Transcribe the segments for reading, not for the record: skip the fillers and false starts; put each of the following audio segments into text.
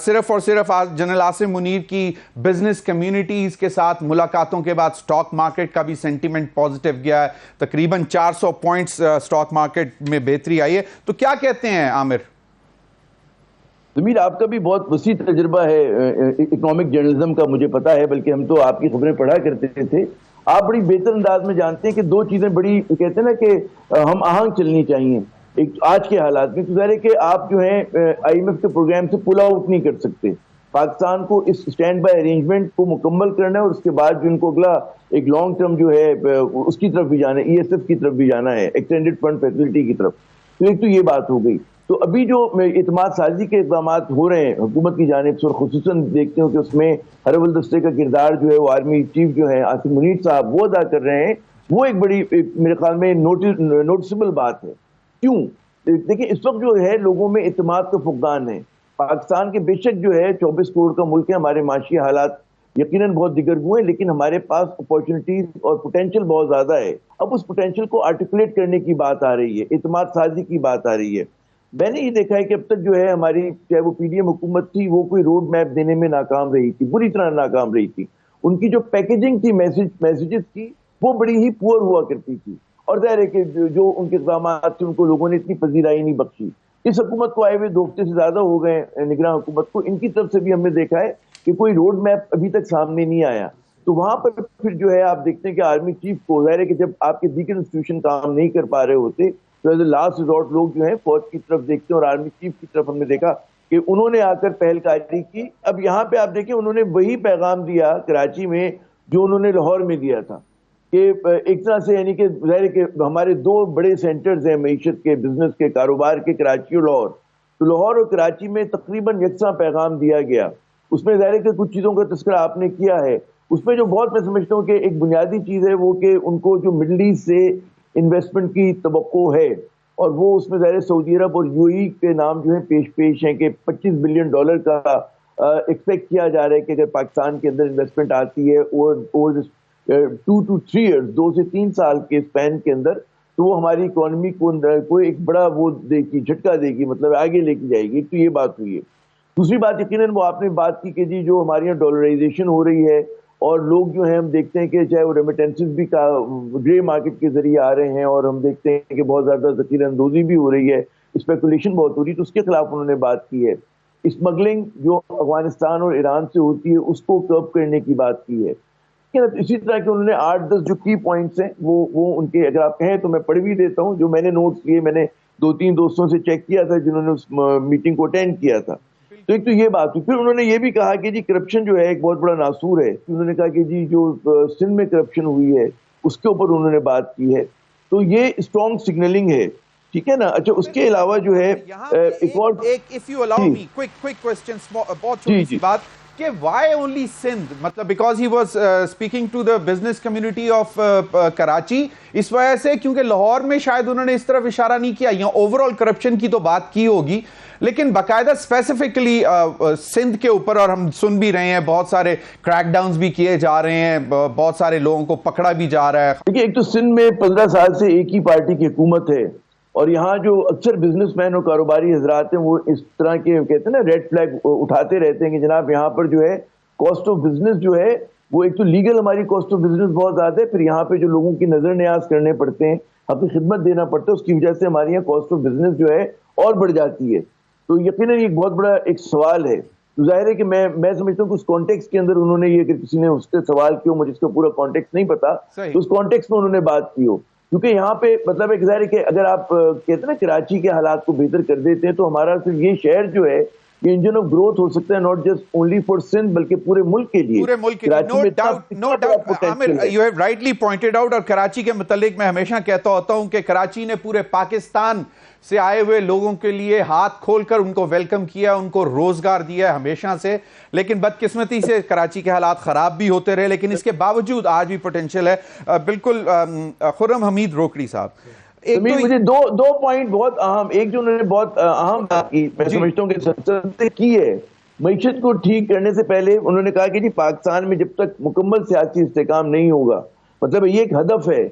صرف اور صرف جنرل عاصم منیر کی بزنس کمیونٹیز کے ساتھ ملاقاتوں کے بعد سٹاک مارکیٹ کا بھی سینٹیمنٹ پازیٹیو گیا ہے. تقریباً 400 پوائنٹس سٹاک مارکیٹ میں بہتری آئی ہے. تو کیا کہتے ہیں عامر؟ ضمیر، آپ کا بھی بہت وسیع تجربہ ہے اکنامک جرنلزم کا، مجھے پتا ہے، بلکہ ہم تو آپ کی خبریں پڑھا کرتے تھے. آپ بڑی بہتر انداز میں جانتے ہیں کہ دو چیزیں بڑی کہتے ہیں نا کہ ہم آہنگ چلنی چاہیے ایک آج کے حالات میں. تو ظاہر ہے کہ آپ جو ہیں آئی ایم ایف کے پروگرام سے پل آؤٹ نہیں کر سکتے. پاکستان کو اس اسٹینڈ بائی ارینجمنٹ کو مکمل کرنا ہے، اور اس کے بعد جو ان کو اگلا ایک لانگ ٹرم جو ہے اس کی طرف بھی جانا ہے، ای ایس ایف کی طرف بھی جانا ہے، ایکسٹینڈڈ فنڈ فیسلٹی کی طرف. تو ایک تو یہ بات ہو گئی. تو ابھی جو اعتماد سازی کے اقدامات ہو رہے ہیں حکومت کی جانب سے، اور خصوصاً دیکھتے ہو کہ اس میں ہر اول دستے کا کردار جو ہے وہ آرمی چیف جو ہے عاصم منیر صاحب وہ ادا کر رہے ہیں، وہ ایک بڑی میرے خیال میں نوٹسبل بات ہے. کیوں؟ دیکھیں اس وقت جو ہے لوگوں میں اعتماد کا فقدان ہے. پاکستان کے بے شک جو ہے 24 کروڑ کا ملک ہے، ہمارے معاشی حالات یقیناً بہت دیگرگو ہیں، لیکن ہمارے پاس اپارچونیٹیز اور پوٹینشیل بہت زیادہ ہے. اب اس پوٹینشیل کو آرٹیکولیٹ کرنے کی بات آ رہی ہے، اعتماد سازی کی بات آ رہی ہے. میں نے یہ دیکھا ہے کہ اب تک جو ہے ہماری چاہے وہ پی ڈی ایم حکومت تھی، وہ کوئی روڈ میپ دینے میں ناکام رہی تھی، بری طرح ناکام رہی تھی. ان کی جو پیکیجنگ تھی میسیجز کی، وہ بڑی ہی پور ہوا کرتی تھی. اور ظاہر ہے کہ جو ان کے اقدامات تھے ان کو لوگوں نے اتنی پذیرائی نہیں بخشی. اس حکومت کو آئے ہوئے 2 ہفتے سے زیادہ ہو گئے نگراں حکومت کو، ان کی طرف سے بھی ہم نے دیکھا ہے کہ کوئی روڈ میپ ابھی تک سامنے نہیں آیا. تو وہاں پر پھر جو ہے آپ دیکھتے ہیں کہ آرمی چیف کو ظاہر ہے کہ جب آپ کے دیگر انسٹیٹیوشن کام نہیں کر پا رہے ہوتے تو ایز اے لاسٹ ریزورٹ لوگ جو ہیں فوج کی طرف دیکھتے ہیں، اور آرمی چیف کی طرف ہم نے دیکھا کہ انہوں نے آ کر پہل کاری کی. اب یہاں پہ آپ دیکھیں انہوں نے وہی پیغام دیا کراچی میں جو انہوں نے لاہور میں دیا تھا، کہ ایک طرح سے یعنی کہ ظاہر ہے کہ ہمارے 2 بڑے سینٹرز ہیں معیشت کے، بزنس کے، کاروبار کے، کراچی اور لاہور. تو لاہور اور کراچی میں تقریباً یکساں پیغام دیا گیا. اس میں ظاہر ہے کہ کچھ چیزوں کا تذکرہ آپ نے کیا ہے. اس میں جو بہت میں سمجھتا ہوں کہ ایک بنیادی چیز ہے وہ کہ ان کو جو مڈل ایسٹ سے انویسٹمنٹ کی توقع ہے، اور وہ اس میں ظاہر سعودی عرب اور یو اے کے نام جو ہیں پیش ہیں کہ $25 بلین کا ایکسپیکٹ کیا جا رہا ہے کہ اگر پاکستان کے اندر انویسٹمنٹ آتی ہے اور 2 to 3 years 2 سے 3 سال کے سپین کے اندر، تو وہ ہماری اکانومی کو ایک بڑا وہ دے گی، جھٹکا دے گی، مطلب آگے لے کے جائے گی. تو یہ بات ہوئی ہے. دوسری بات یقیناً وہ آپ نے بات کی کہ جی جو ہمارے یہاں ڈالرائزیشن ہو رہی ہے، اور لوگ جو ہیں ہم دیکھتے ہیں کہ چاہے وہ ریمیٹنسز بھی گرے مارکیٹ کے ذریعے آ رہے ہیں، اور ہم دیکھتے ہیں کہ بہت زیادہ ذخیرہ اندوزی بھی ہو رہی ہے، اسپیکولیشن بہت ہو رہی ہے. تو اس کے خلاف انہوں نے بات کی ہے. اسمگلنگ جو افغانستان اور ایران سے ہوتی ہے اس کو کرب کرنے کی بات کی ہے. اسی طرح کے انہوں نے 8-10 جو کی پوائنٹس ہیں وہ ان کے اگر آپ کہیں تو میں پڑھ بھی دیتا ہوں جو میں نے نوٹس لیے. میں نے 2-3 دوستوں سے چیک کیا تھا جنہوں نے اس میٹنگ کو اٹینڈ کیا تھا. تو ایک تو یہ بات ہوئی. پھر انہوں نے یہ بھی کہا کہ جی کرپشن جو ہے ایک بہت بڑا ناسور ہے. انہوں نے کہا کہ جی جو سندھ میں کرپشن ہوئی ہے اس کے اوپر انہوں نے بات کی ہے. تو یہ اسٹرانگ سگنلنگ ہے، ٹھیک ہے نا. اچھا اس کے علاوہ جو ہے ایک اور if you allow me quick question، بہت چھوٹی سی بات کہ why only Sindh؟ مطلب because he was speaking to the business community of Karachi، اس وجہ سے کیونکہ لاہور میں شاید انہوں نے اس طرف اشارہ نہیں کیا. یہاں اوور آل کرپشن کی تو بات کی ہوگی، لیکن باقاعدہ اسپیسیفکلی سندھ کے اوپر، اور ہم سن بھی رہے ہیں بہت سارے کریک ڈاؤنز بھی کیے جا رہے ہیں، بہت سارے لوگوں کو پکڑا بھی جا رہا ہے. دیکھیے ایک تو سندھ میں 15 سال سے ایک ہی پارٹی کی حکومت ہے، اور یہاں جو اکثر بزنس مین اور کاروباری حضرات ہیں وہ اس طرح کے کہتے ہیں نا ریڈ فلیگ اٹھاتے رہتے ہیں کہ جناب یہاں پر جو ہے کاسٹ آف بزنس جو ہے وہ ایک تو لیگل ہماری کاسٹ آف بزنس بہت زیادہ ہے، پھر یہاں پہ جو لوگوں کی نظر نیاز کرنے پڑتے ہیں، اپنی خدمت دینا پڑتا ہے، اس کی وجہ سے ہماری یہاں کاسٹ آف بزنس جو ہے اور بڑھ جاتی ہے. تو یقیناً یہ ایک بہت بڑا ایک سوال ہے. تو ظاہر ہے کہ میں سمجھتا ہوں کہ اس کانٹیکس کے اندر انہوں نے یہ، اگر کسی نے اس سے سوال کیا مجھے اس کا پورا کانٹیکس نہیں پتا، تو اس کانٹیکس میں انہوں نے بات کی ہو. کیونکہ یہاں پہ مطلب ایک ظاہر ہے کہ اگر آپ کہتے ہیں نا کراچی کے حالات کو بہتر کر دیتے ہیں تو ہمارا صرف یہ شہر جو ہے یہ انجن آف گروتھ ہو سکتا ہے، not just only for Sindh بلکہ پورے ملک کے لیے. No doubt Aamir, you have rightly pointed out. اور کراچی کے متعلق میں ہمیشہ کہتا ہوتا ہوں کہ کراچی نے پورے پاکستان سے آئے ہوئے لوگوں کے لیے ہاتھ کھول کر ان کو ویلکم کیا، ان کو روزگار دیا ہے ہمیشہ سے. لیکن بدقسمتی سے کراچی کے حالات خراب بھی ہوتے رہے، لیکن اس کے باوجود آج بھی پوٹینشیل ہے. بالکل خرم حمید روکڑی صاحب، مجھے دو پوائنٹ بہت اہم، ایک جو انہوں نے بہت اہم بات کی میں سمجھتا ہوں کہ سب کی ہے، معیشت کو ٹھیک کرنے سے پہلے انہوں نے کہا کہ جی پاکستان میں جب تک مکمل سیاسی استحکام نہیں ہوگا، مطلب یہ ایک ہدف ہے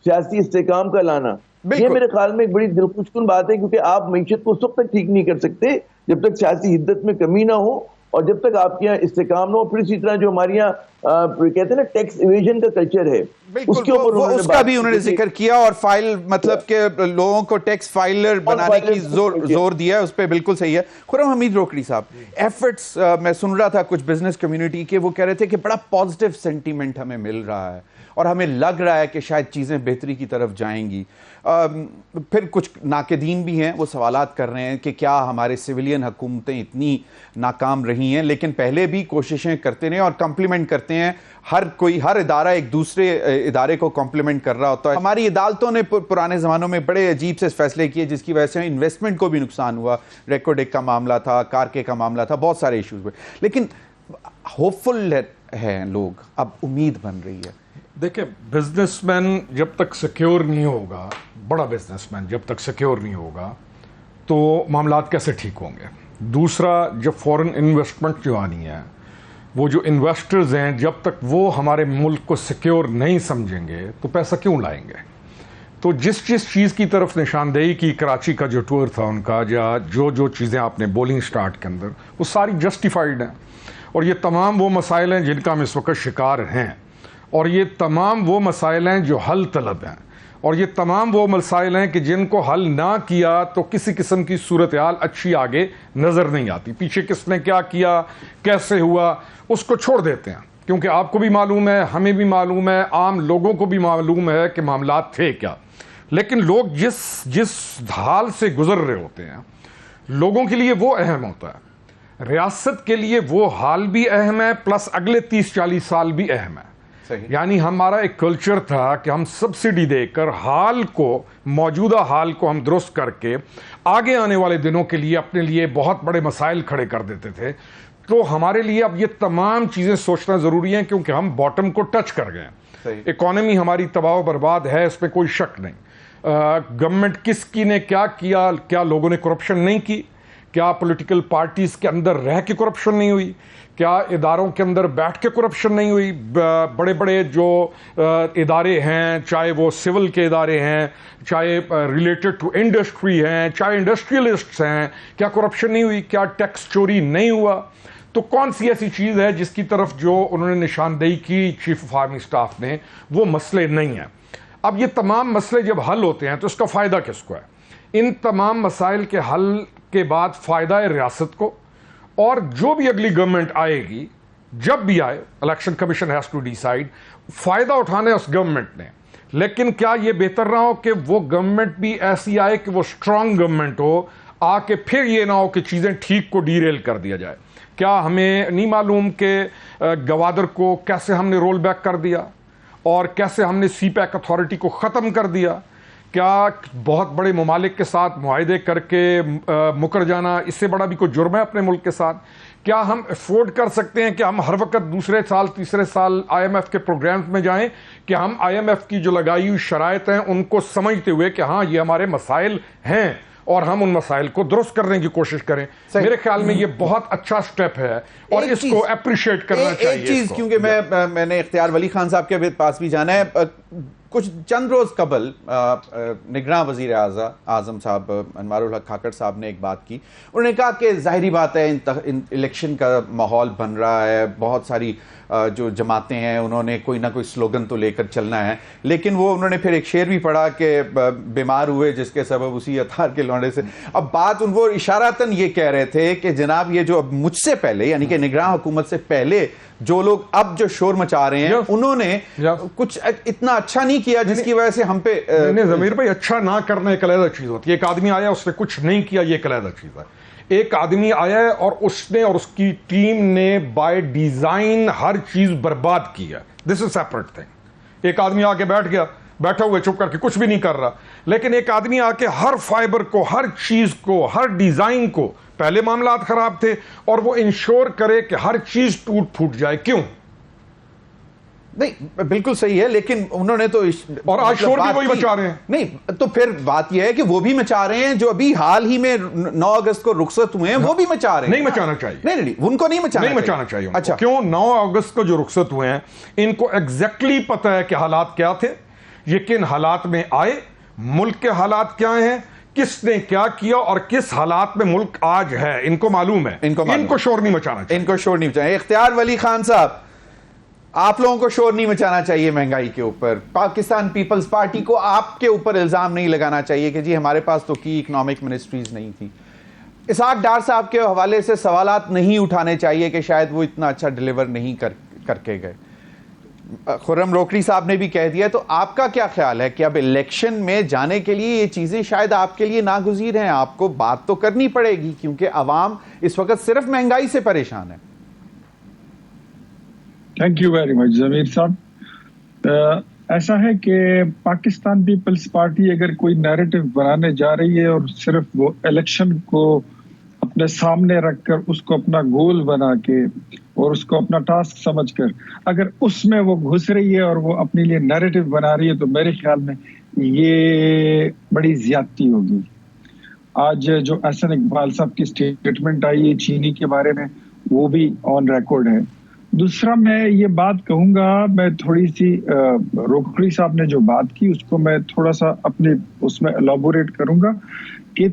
سیاسی استحکام کا لانا. یہ میرے خیال میں ایک بڑی دلخوش کن بات ہے، کیونکہ آپ معیشت کو اس وقت تک ٹھیک نہیں کر سکتے جب تک سیاسی حدت میں کمی نہ ہو اور جب تک آپ کے یہاں استحکام نہ ہو. پھر اسی طرح جو ہمارے یہاں کہتے ہیں نا ٹیکس ایویژن کا کلچر ہے, اس کے اوپر اس کا بھی انہوں نے ذکر کیا, اور فائل مطلب کہ لوگوں کو ٹیکس فائلر بنانے کی زور دیا ہے, اس پہ بالکل صحیح ہے. خرم حمید روکڑی صاحب, ایفرٹس میں سن رہا تھا کچھ بزنس کمیونٹی کے, وہ کہہ رہے تھے کہ بڑا پازیٹیو سینٹیمنٹ ہمیں مل رہا ہے اور ہمیں لگ رہا ہے کہ شاید چیزیں بہتری کی طرف جائیں گی. پھر کچھ ناقدین بھی ہیں, وہ سوالات کر رہے ہیں کہ کیا ہمارے سویلین حکومتیں اتنی ناکام رہی ہیں, لیکن پہلے بھی کوششیں کرتے رہے اور کمپلیمنٹ کرتے ہیں. ہر ادارہ ایک دوسرے ادارے کو کمپلیمنٹ کر رہا ہوتا ہے. ہماری عدالتوں نے پرانے زمانوں میں بڑے عجیب سے فیصلے کیے جس کی وجہ سے انویسٹمنٹ کو بھی نقصان ہوا. ریکوڈک کا معاملہ تھا, کارکے کا معاملہ تھا, بہت سارے ایشوز ہوئے, لیکن ہوپ فل ہیں لوگ, اب امید بن رہی ہے. دیکھیں, بزنس مین جب تک سیکیور نہیں ہوگا, بڑا بزنس مین جب تک سیکیور نہیں ہوگا تو معاملات کیسے ٹھیک ہوں گے. دوسرا, جب فورن انویسٹمنٹ جو آنی ہے, وہ جو انویسٹرز ہیں جب تک وہ ہمارے ملک کو سیکیور نہیں سمجھیں گے تو پیسہ کیوں لائیں گے. تو جس چیز کی طرف نشاندہی کی, کراچی کا جو ٹور تھا ان کا, یا جو چیزیں آپ نے بولنگ سٹارٹ کے اندر, وہ ساری جسٹیفائڈ ہیں. اور یہ تمام وہ مسائل ہیں جن کا ہم اس وقت شکار ہیں, اور یہ تمام وہ مسائل ہیں جو حل طلب ہیں, اور یہ تمام وہ مسائل ہیں کہ جن کو حل نہ کیا تو کسی قسم کی صورتحال اچھی آگے نظر نہیں آتی. پیچھے کس نے کیا کیا, کیسے ہوا, اس کو چھوڑ دیتے ہیں, کیونکہ آپ کو بھی معلوم ہے, ہمیں بھی معلوم ہے, عام لوگوں کو بھی معلوم ہے کہ معاملات تھے کیا. لیکن لوگ جس حال سے گزر رہے ہوتے ہیں, لوگوں کے لیے وہ اہم ہوتا ہے, ریاست کے لیے وہ حال بھی اہم ہے, پلس اگلے 30-40 سال بھی اہم ہے. یعنی ہمارا ایک کلچر تھا کہ ہم سبسڈی دے کر موجودہ حال کو ہم درست کر کے آگے آنے والے دنوں کے لیے اپنے لیے بہت بڑے مسائل کھڑے کر دیتے تھے. تو ہمارے لیے اب یہ تمام چیزیں سوچنا ضروری ہیں, کیونکہ ہم باٹم کو ٹچ کر گئے ہیں. اکانومی ہماری تباہ و برباد ہے, اس میں کوئی شک نہیں. گورنمنٹ کس کی نے کیا کیا, کیا لوگوں نے کرپشن نہیں کی, کیا پولیٹیکل پارٹیز کے اندر رہ کے کرپشن نہیں ہوئی, کیا اداروں کے اندر بیٹھ کے کرپشن نہیں ہوئی. بڑے بڑے جو ادارے ہیں, چاہے وہ سول کے ادارے ہیں, چاہے ریلیٹڈ ٹو انڈسٹری ہیں, چاہے انڈسٹریلسٹس ہیں, کیا کرپشن نہیں ہوئی, کیا ٹیکس چوری نہیں ہوا. تو کون سی ایسی چیز ہے جس کی طرف جو انہوں نے نشاندہی کی چیف آف آرمی اسٹاف نے, وہ مسئلے نہیں ہیں. اب یہ تمام مسئلے جب حل ہوتے ہیں تو اس کا فائدہ کس کو ہے. ان تمام مسائل کے حل کے بعد فائدہ ہے ریاست کو, اور جو بھی اگلی گورنمنٹ آئے گی, جب بھی آئے, election commission has to decide, فائدہ اٹھانا ہے اس گورنمنٹ نے. لیکن کیا یہ بہتر نہ ہو کہ وہ گورنمنٹ بھی ایسی آئے کہ وہ اسٹرانگ گورنمنٹ ہو, آ کے پھر یہ نہ ہو کہ چیزیں ٹھیک کو ڈی ریل کر دیا جائے. کیا ہمیں نہیں معلوم کہ گوادر کو کیسے ہم نے رول بیک کر دیا, اور کیسے ہم نے سی پیک اتھارٹی کو ختم کر دیا. کیا بہت بڑے ممالک کے ساتھ معاہدے کر کے مکر جانا, اس سے بڑا بھی کوئی جرم ہے اپنے ملک کے ساتھ؟ کیا ہم افورڈ کر سکتے ہیں کہ ہم ہر وقت دوسرے سال تیسرے سال آئی ایم ایف کے پروگرامز میں جائیں, کہ ہم آئی ایم ایف کی جو لگائی ہوئی شرائط ہیں ان کو سمجھتے ہوئے کہ ہاں یہ ہمارے مسائل ہیں اور ہم ان مسائل کو درست کرنے کی کوشش کریں؟ میرے خیال میں یہ بہت اچھا سٹیپ ہے اور اس کو اپریشیٹ کرنا چاہیے. ایک چیز, کیونکہ میں نے اختیار ولی خان صاحب کے پاس بھی جانا ہے. کچھ چند روز قبل نگراں وزیر اعظم صاحب انوار الحق کھاکڑ صاحب نے ایک بات کی. انہوں نے کہا کہ ظاہری بات ہے الیکشن کا ماحول بن رہا ہے, بہت ساری جو جماعتیں ہیں انہوں نے کوئی نہ کوئی سلوگن تو لے کر چلنا ہے, لیکن وہ انہوں نے پھر ایک شعر بھی پڑھا کہ بیمار ہوئے جس کے سبب اسی اتھار کے لوڑے سے. اب بات وہ اشارتاً یہ کہہ رہے تھے کہ جناب یہ جو اب مجھ سے پہلے, یعنی کہ نگراں حکومت سے پہلے جو لوگ اب جو شور مچا رہے ہیں, انہوں نے کچھ اتنا اچھا نہیں کیا جس کی وجہ سے ہم پہ. ضمیر بھائی, اچھا نہ کرنا ایک علیحدہ چیز ہوتی ہے. ایک آدمی آیا, اس نے کچھ نہیں کیا, یہ ایک علیحدہ چیز ہے. ایک آدمی آیا ہے اور اس نے اور اس کی ٹیم نے بائی ڈیزائن ہر چیز برباد کی ہے. دس از سیپریٹ تھنگ. ایک آدمی آ کے بیٹھا ہوئے چپ کر کے کچھ بھی نہیں کر رہا, لیکن ایک آدمی آ کے ہر فائبر کو, ہر چیز کو, ہر ڈیزائن کو, پہلے معاملات خراب تھے اور وہ انشور کرے کہ ہر چیز ٹوٹ پھوٹ جائے. کیوں نہیں, بالکل صحیح ہے, لیکن انہوں نے تو اور آج شور بھی وہی مچا رہے ہیں. نہیں تو پھر بات یہ ہے کہ وہ بھی مچا رہے ہیں جو ابھی حال ہی میں 9 اگست کو رخصت ہوئے ہیں, وہ بھی مچا رہے ہیں. نہیں مچانا چاہیے. نہیں, ان کو نہیں مچانا چاہیے. اچھا, کیوں 9 اگست کو جو رخصت ہوئے ہیں ان کو ایگزیکٹلی پتہ ہے کہ حالات کیا تھے, یہ کن حالات میں آئے, ملک کے حالات کیا ہیں, کس نے کیا کیا اور کس حالات میں ملک آج ہے ان کو معلوم ہے. ان کو شور نہیں مچانا چاہیے. ان کو شور نہیں مچانا. اختیار ولی خان صاحب, آپ لوگوں کو شور نہیں مچانا چاہیے مہنگائی کے اوپر. پاکستان پیپلز پارٹی کو آپ کے اوپر الزام نہیں لگانا چاہیے کہ جی ہمارے پاس تو کی اکنامک منسٹریز نہیں تھی. اسحاق ڈار صاحب کے حوالے سے سوالات نہیں اٹھانے چاہیے کہ شاید وہ اتنا اچھا ڈیلیور نہیں کر کے گئے. خرم روکڑی صاحب نے بھی کہہ دیا. تو آپ کا کیا خیال ہے کہ اب الیکشن میں جانے کے لیے یہ چیزیں شاید آپ کے لیے ناگزیر ہیں؟ آپ کو بات تو کرنی پڑے گی کیونکہ عوام اس وقت صرف مہنگائی سے پریشان ہے. تھینک یو ویری مچ ضمیر صاحب. ایسا ہے کہ پاکستان پیپلز پارٹی اگر کوئی نیریٹو بنانے جا رہی ہے اور صرف وہ الیکشن کو اپنے سامنے رکھ کر اس کو اپنا گول بنا کے اور اس کو اپنا ٹاسک سمجھ کر اگر اس میں وہ گھس رہی ہے اور وہ اپنے لیے نیریٹو بنا رہی ہے تو میرے خیال میں یہ بڑی زیادتی ہوگی. آج جو احسن اقبال صاحب کی اسٹیٹمنٹ آئی ہے چینی کے بارے میں وہ بھی آن ریکارڈ ہے. دوسرا میں یہ بات کہوں گا, میں تھوڑی سی روکڑی صاحب نے جو بات کی اس کو میں تھوڑا سا اپنے اس میں الیبوریٹ کروں گا کہ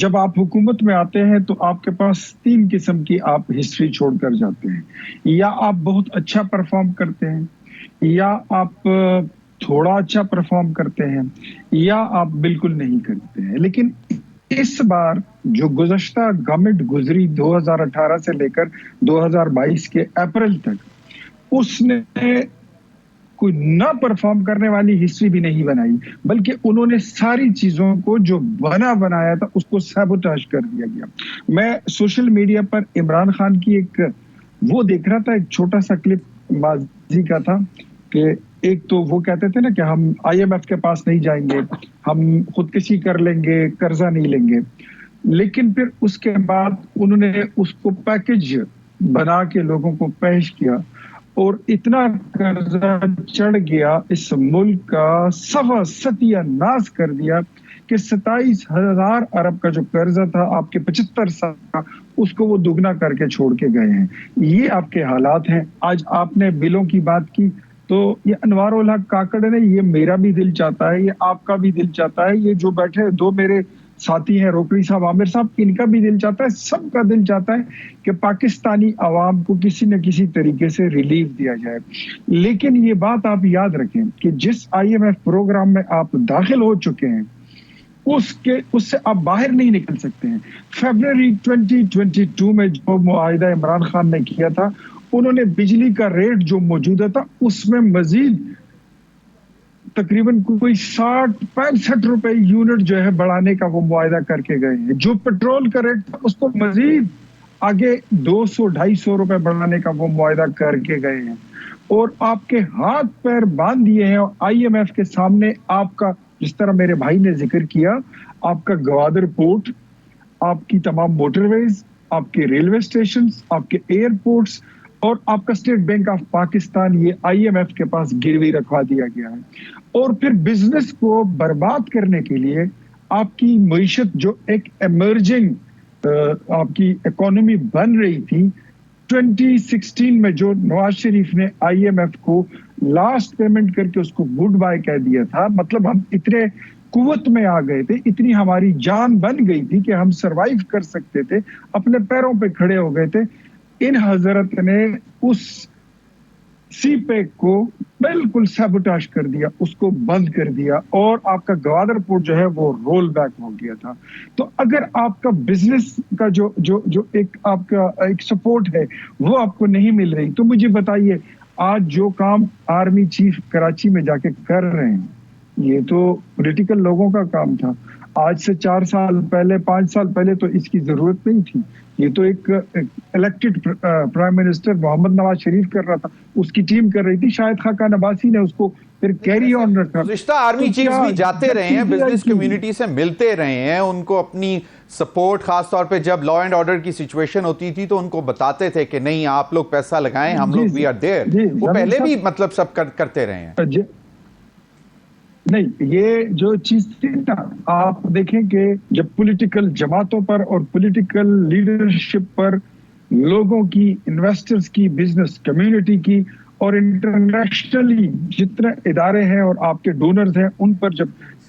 جب آپ حکومت میں آتے ہیں تو آپ کے پاس 3 قسم کی آپ ہسٹری چھوڑ کر جاتے ہیں. یا آپ بہت اچھا پرفارم کرتے ہیں, یا آپ تھوڑا اچھا پرفارم کرتے ہیں, یا آپ بالکل نہیں کرتے ہیں. لیکن اس بار جو گزشتہ گورنمنٹ گزری 2018 سے لے کر 2022 کے اپریل تک, اس نے کوئی نہ پرفارم کرنے والی ہسٹری بھی نہیں بنائی, بلکہ انہوں نے ساری چیزوں کو جو بنایا تھا اس کو سیبوٹاج کر دیا گیا. میں سوشل میڈیا پر عمران خان کی ایک وہ دیکھ رہا تھا, ایک چھوٹا سا کلپ ماضی کا تھا کہ ایک تو وہ کہتے تھے نا کہ ہم IMF کے پاس نہیں جائیں گے, ہم خودکشی کر لیں گے, قرضہ نہیں لیں گے. لیکن پھر اس کے بعد انہوں نے اس کو پیکج بنا کے لوگوں کو پیش کیا اور اتنا قرضہ چڑھ گیا اس ملک کا, ستیہ ناز کر دیا کہ 27,000 ارب کا جو قرضہ تھا آپ کے 75 سال کا, اس کو وہ دگنا کر کے چھوڑ کے گئے ہیں. یہ آپ کے حالات ہیں. آج آپ نے بلوں کی بات کی تو یہ انوار الحق کاکڑ نے, یہ میرا بھی دل چاہتا ہے, یہ آپ کا بھی دل چاہتا ہے, یہ جو بیٹھے 2 میرے ساتھی ہیں روکڑی صاحب, عامر صاحب, ان کا بھی دل چاہتا ہے, سب کا دل چاہتا ہے کہ پاکستانی عوام کو کسی نہ کسی طریقے سے ریلیف دیا جائے. لیکن یہ بات آپ یاد رکھیں کہ جس IMF پروگرام میں آپ داخل ہو چکے ہیں اس سے آپ باہر نہیں نکل سکتے ہیں. فیبروری 2022 میں جو معاہدہ عمران خان نے کیا تھا, انہوں نے بجلی کا ریٹ جو موجودہ تھا اس میں مزید تقریباً کوئی 60-65 روپے یونٹ جو ہے بڑھانے کا وہ معاہدہ کر کے گئے ہیں. جو پیٹرول کا ریٹ تھا اس کو مزید آگے 200-250 روپے بڑھانے کا وہ معاہدہ کر کے گئے ہیں. اور آپ کے ہاتھ پیر باندھ دیے ہیں. IMF کے سامنے آپ کا, جس طرح میرے بھائی نے ذکر کیا, آپ کا گوادر پورٹ, آپ کی تمام موٹر ویز, آپ کے ریلوے اسٹیشنز, آپ کے ایئرپورٹس اور آپ کا اسٹیٹ بینک آف پاکستان, یہ IMF کے پاس گروی رکھوا دیا گیا ہے. اور پھر بزنس کو برباد کرنے کے لیے آپ کی معیشت جو ایک ایمرجنگ آپ کی اکانومی بن رہی تھی, 2016 میں جو نواز شریف نے IMF کو لاسٹ پیمنٹ کر کے اس کو گڈ بائی کہہ دیا تھا, مطلب ہم اتنے قوت میں آ گئے تھے, اتنی ہماری جان بن گئی تھی کہ ہم سروائیو کر سکتے تھے, اپنے پیروں پہ کھڑے ہو گئے تھے. ان حضرت نے اس سی پیک کو بالکل سیبوٹاج کر دیا, اس کو بند کر دیا, اور آپ کا گوادر پورٹ جو ہے وہ رول بیک ہو گیا تھا. تو اگر آپ کا بزنس کا جو ایک آپ کا ایک سپورٹ ہے وہ آپ کو نہیں مل رہی, تو مجھے بتائیے آج جو کام آرمی چیف کراچی میں جا کے کر رہے ہیں, یہ تو پولیٹیکل لوگوں کا کام تھا. آج سے 4 سال پہلے, 5 سال پہلے تو اس کی ضرورت نہیں تھی. یہ تو ایک الیکٹڈ پرائم منسٹر محمد نواز شریف کر رہا تھا, اس کی ٹیم کر رہی تھی, شاہد خاقان عباسی نے اس کو پھر کیری آن رکھا. گزشتہ آرمی چیفز بھی جاتے رہے ہیں, بزنس کمیونٹی سے ملتے رہے ہیں, ان کو اپنی سپورٹ, خاص طور پہ جب لا اینڈ آرڈر کی سچویشن ہوتی تھی تو ان کو بتاتے تھے کہ نہیں آپ لوگ پیسہ لگائیں, ہم لوگ وی آر دیئر. وہ پہلے بھی مطلب سب کرتے رہے ہیں. نہیں, یہ جو چیز تھی نا, آپ دیکھیں کہ جب پولیٹیکل جماعتوں پر اور پولیٹیکل لیڈرشپ پر لوگوں کی, انویسٹرز کی, بزنس کمیونٹی کی اور انٹرنیشنلی جتنے ادارے ہیں اور آپ کے ڈونرز ہیں ان پر جب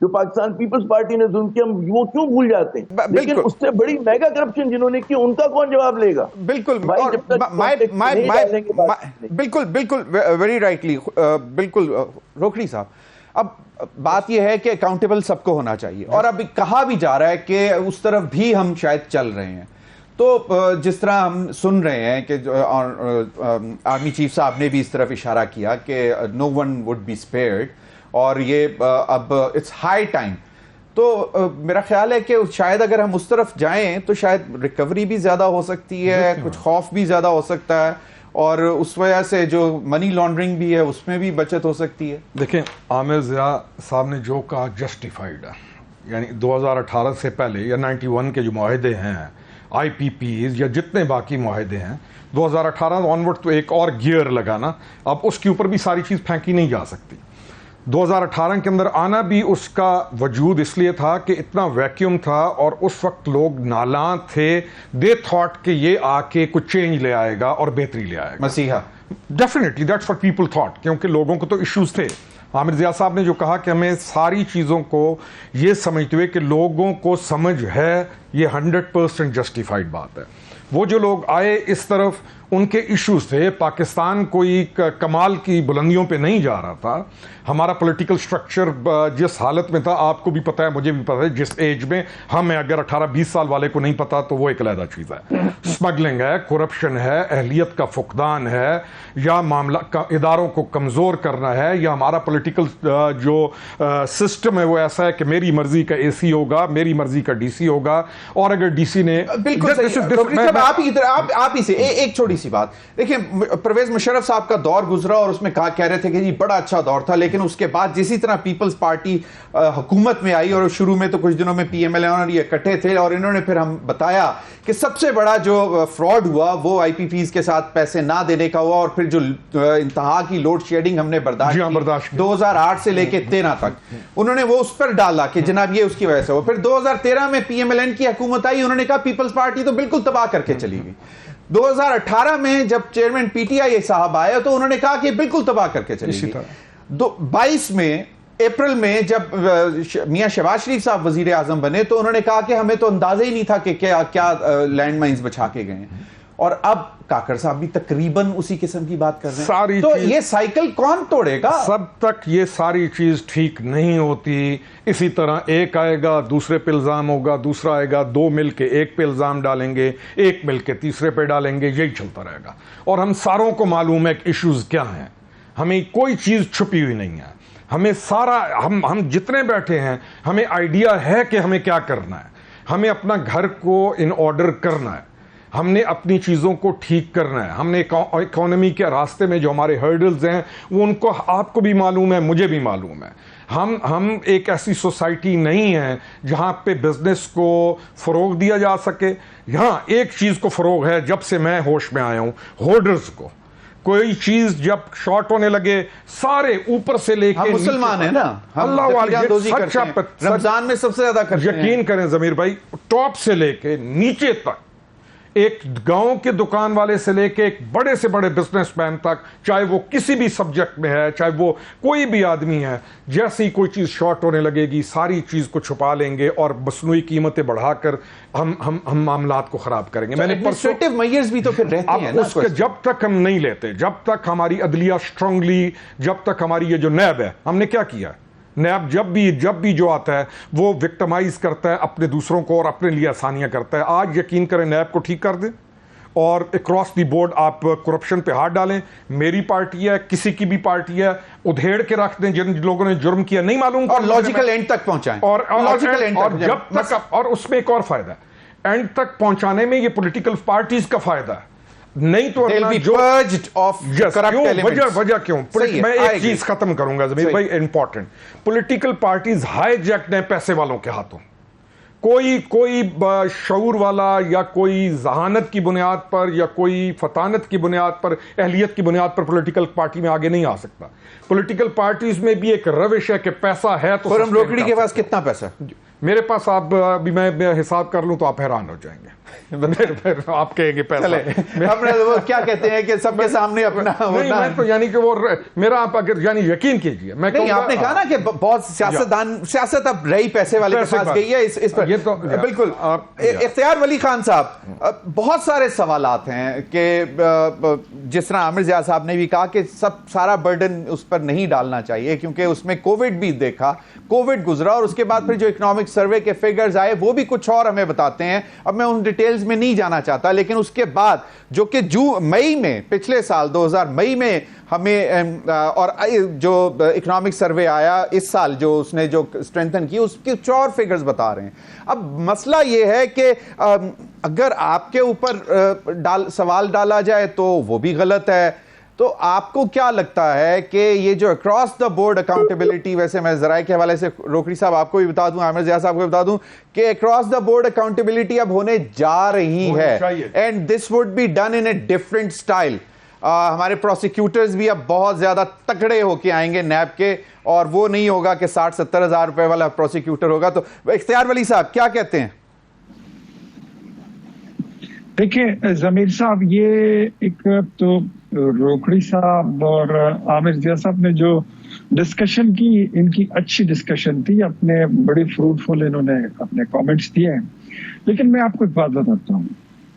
جو پاکستان پیپلز پارٹی نے ظلم کیا وہ کیوں بھول جاتے ہیں؟ لیکن اس سے بڑی میگا کرپشن جنہوں نے کی ان کا کون جواب لے گا؟ بالکل بالکل بالکل ویری رائٹلی، بالکل روکڑی صاحب. اب بات یہ ہے کہ اکاؤنٹیبل سب کو ہونا چاہیے، اور اب کہا بھی جا رہا ہے کہ اس طرف بھی ہم شاید چل رہے ہیں. تو جس طرح ہم سن رہے ہیں کہ آرمی چیف صاحب نے بھی اس طرف اشارہ کیا کہ نو ون وڈ بی اسپیئرڈ، اور یہ اب اٹس ہائی ٹائم. تو میرا خیال ہے کہ شاید اگر ہم اس طرف جائیں تو شاید ریکوری بھی زیادہ ہو سکتی ہے، کچھ خوف بھی زیادہ ہو سکتا ہے، اور اس وجہ سے جو منی لانڈرنگ بھی ہے اس میں بھی بچت ہو سکتی ہے. دیکھیں عامر ضیاء صاحب نے جو کہا جسٹیفائڈ ہے، یعنی 2018 سے پہلے یا 91 کے جو معاہدے ہیں آئی پی پیز یا جتنے باقی معاہدے ہیں 2018 آنورڈ تو ایک اور گیئر لگانا، اب اس کے اوپر بھی ساری چیز پھینکی نہیں جا سکتی. 2018 کے اندر آنا بھی اس کا وجود اس لیے تھا کہ اتنا ویکیوم تھا، اور اس وقت لوگ نالاں تھے، دے تھاٹ کہ یہ آ کے کچھ چینج لے آئے گا اور بہتری لے آئے گا. مسیحا definitely that's what people thought, کیونکہ لوگوں کو تو ایشوز تھے. عامر ضیاء صاحب نے جو کہا کہ ہمیں ساری چیزوں کو یہ سمجھتے ہوئے کہ لوگوں کو سمجھ ہے، یہ 100% جسٹیفائڈ بات ہے. وہ جو لوگ آئے اس طرف ان کے ایشوز تھے. پاکستان کوئی کمال کی بلندیوں پہ نہیں جا رہا تھا. ہمارا پولیٹیکل سٹرکچر جس حالت میں تھا آپ کو بھی پتہ ہے، مجھے بھی پتہ ہے، جس ایج میں ہمیں اگر 18-20 سال والے کو نہیں پتا تو وہ ایک علیحدہ چیز ہے. اسمگلنگ ہے، کرپشن ہے، اہلیت کا فقدان ہے، یا معاملہ اداروں کو کمزور کرنا ہے، یا ہمارا پولیٹیکل جو سسٹم ہے وہ ایسا ہے کہ میری مرضی کا اے سی ہوگا، میری مرضی کا ڈی سی ہوگا، اور اگر ڈی سی نے بالکل آپ ہی سے ایک چھوٹی سی بات دیکھیں. پرویز مشرف صاحب کا دور گزرا اور اس میں کہہ رہے تھے کہ جی بڑا اچھا دور تھا، لیکن اس کے بعد جسی طرح پیپلز پارٹی حکومت میں آئی، اور شروع میں تو کچھ دنوں میں پی ایم ایل اے یہ اکٹھے تھے، اور انہوں نے پھر ہم بتایا کہ سب سے بڑا جو فراڈ ہوا وہ آئی پی پیز کے ساتھ پیسے نہ دینے کا ہوا، اور پھر جو انتہا کی لوڈ شیڈنگ ہم نے برداشت 2008 سے لے کے 13 تک انہوں نے وہ اس پر ڈالا کہ جناب یہ اس کی وجہ سے ہوا. پھر 2013 میں پی ایم ایل این کی حکومت آئی، انہوں نے کہا پیپلز پارٹی تو بالکل تباہ کر کے چلی گئی. 2018 میں جب چیئرمین پی ٹی آئی صاحب آئے تو انہوں نے کہا کہ بالکل تباہ کر کے چلی گئی. 22 میں اپریل میں جب میاں شہباز شریف صاحب وزیر اعظم بنے تو انہوں نے کہا کہ ہمیں تو اندازہ ہی نہیں تھا کہ کیا لینڈ مائنز بچھا کے گئے ہیں، اور اب کاکڑ صاحب بھی تقریباً اسی قسم کی بات کر رہے ہیں. تو یہ سائیکل کون توڑے گا؟ سب تک یہ ساری چیز ٹھیک نہیں ہوتی. اسی طرح ایک آئے گا دوسرے پہ الزام ہوگا، دوسرا آئے گا، دو مل کے ایک پہ الزام ڈالیں گے، ایک مل کے تیسرے پہ ڈالیں گے، یہی چلتا رہے گا. اور ہم ساروں کو معلوم ہے کہ ایشوز کیا ہیں، ہمیں کوئی چیز چھپی ہوئی نہیں ہے. ہمیں سارا ہم جتنے بیٹھے ہیں ہمیں آئیڈیا ہے کہ ہمیں کیا کرنا ہے. ہمیں اپنا گھر کو ان آرڈر کرنا ہے، ہم نے اپنی چیزوں کو ٹھیک کرنا ہے. ہم نے اکانومی کے راستے میں جو ہمارے ہرڈلز ہیں وہ ان کو آپ کو بھی معلوم ہے، مجھے بھی معلوم ہے. ہم ایک ایسی سوسائٹی نہیں ہے جہاں پہ بزنس کو فروغ دیا جا سکے. یہاں ایک چیز کو فروغ ہے جب سے میں ہوش میں آیا ہوں، ہولڈرز کو. کوئی چیز جب شارٹ ہونے لگے سارے اوپر سے لے کے مسلمان ہیں نا، اللہ والے رمضان میں سب سے زیادہ کرتے ہیں. یقین کریں ضمیر بھائی، ٹاپ سے لے کے نیچے تک، ایک گاؤں کے دکان والے سے لے کے ایک بڑے سے بڑے بزنس مین تک، چاہے وہ کسی بھی سبجیکٹ میں ہے، چاہے وہ کوئی بھی آدمی ہے، جیسے ہی کوئی چیز شارٹ ہونے لگے گی ساری چیز کو چھپا لیں گے اور مصنوعی قیمتیں بڑھا کر ہم معاملات کو خراب کریں گے. میں نے ایڈمنسٹریٹو میئرز بھی تو پھر رہتے ہیں نا، اس کے جب تک ہم نہیں لیتے، جب تک ہماری عدلیہ اسٹرانگلی، جب تک ہماری یہ جو نیب ہے، ہم نے کیا کیا ہے؟ نیب جب بھی جو آتا ہے وہ وکٹمائز کرتا ہے اپنے دوسروں کو اور اپنے لیے آسانیاں کرتا ہے. آج یقین کریں نیب کو ٹھیک کر دیں اور اکراس دی بورڈ آپ کرپشن پہ ہاتھ ڈالیں. میری پارٹی ہے، کسی کی بھی پارٹی ہے، ادھیڑ کے رکھ دیں جن لوگوں نے جرم کیا نہیں معلوم، اور لاجیکل اینڈ تک پہنچائیں. اور جب تک، اور اس میں ایک اور فائدہ ہے، اینڈ تک پہنچانے میں یہ پولیٹیکل پارٹیز کا فائدہ ہے. نہیں تو وجہ کیوں؟ میں ایک چیز ختم کروں گا ضمیر بھائی، important. Political parties high jagged ہیں پیسے والوں کے ہاتھوں. کوئی شعور والا یا کوئی ذہانت کی بنیاد پر یا کوئی فطانت کی بنیاد پر، اہلیت کی بنیاد پر پولیٹیکل پارٹی میں آگے نہیں آ سکتا. پولیٹیکل پارٹیز میں بھی ایک روش ہے کہ پیسہ ہے تو. خرم روکڑی کے پاس کتنا پیسہ؟ میرے پاس آپ ابھی میں حساب کر لوں تو آپ حیران ہو جائیں گے. پھر آپ کہیں گے پیسہ وہ کیا کہتے ہیں کہ سب کے سامنے اپنا نہیں, میں تو یعنی کہ وہ میرا آپ اگر یعنی یقین کیجئے میں نہیں, آپ نے کہا نا کہ بہت سیاست اب رہی پیسے والے کے پاس گئی ہے اس پر. بالکل. اختیار ولی خان صاحب, بہت سارے سوالات ہیں کہ جس طرح عامر ضیاء صاحب نے بھی کہا کہ سارا برڈن اس پر نہیں ڈالنا چاہیے کیونکہ اس میں کووڈ بھی دیکھا, کووڈ گزرا, اور اس کے بعد پھر جو اکنامک سروے کے فگرز آئے وہ بھی کچھ اور ہمیں بتاتے ہیں. اب میں ان ڈیٹیلز میں نہیں جانا چاہتا, لیکن اس کے بعد جو کہ مئی میں پچھلے سال 2000 مئی میں ہمیں اور جو اکنامک سروے آیا اس سال جو اس نے جو اسٹرینتھن کی اس کے کچھ اور فگرز بتا رہے ہیں. اب مسئلہ یہ ہے کہ اگر آپ کے اوپر سوال ڈالا جائے تو وہ بھی غلط ہے. تو آپ کو کیا لگتا ہے کہ یہ جو اکراس دا بورڈ اکاؤنٹیبلٹی, ویسے میں ذرائع کے حوالے سے روکڑی صاحب آپ کو بھی بتا دوں, عامر ضیاء صاحب کو بھی بتا دوں کہ اکراس دا بورڈ اکاؤنٹیبلٹی اب ہونے جا رہی ہے, and this would be done in a different style. ہمارے پروسیکیوٹرز بھی اب بہت زیادہ تکڑے ہو کے آئیں گے نیب کے, اور وہ نہیں ہوگا کہ 60-70 ہزار روپے والا پروسیکیوٹر ہوگا. تو اختیار ولی صاحب کیا کہتے ہیں؟ دیکھیں ضمیر صاحب, یہ ایک تو روکڑی صاحب اور عامر ضیاء صاحب نے جو ڈسکشن کی, ان کی اچھی ڈسکشن تھی, اپنے بڑی فروٹفل انہوں نے اپنے کامنٹس دیے ہیں. لیکن میں آپ کو ایک بات بتاتا ہوں,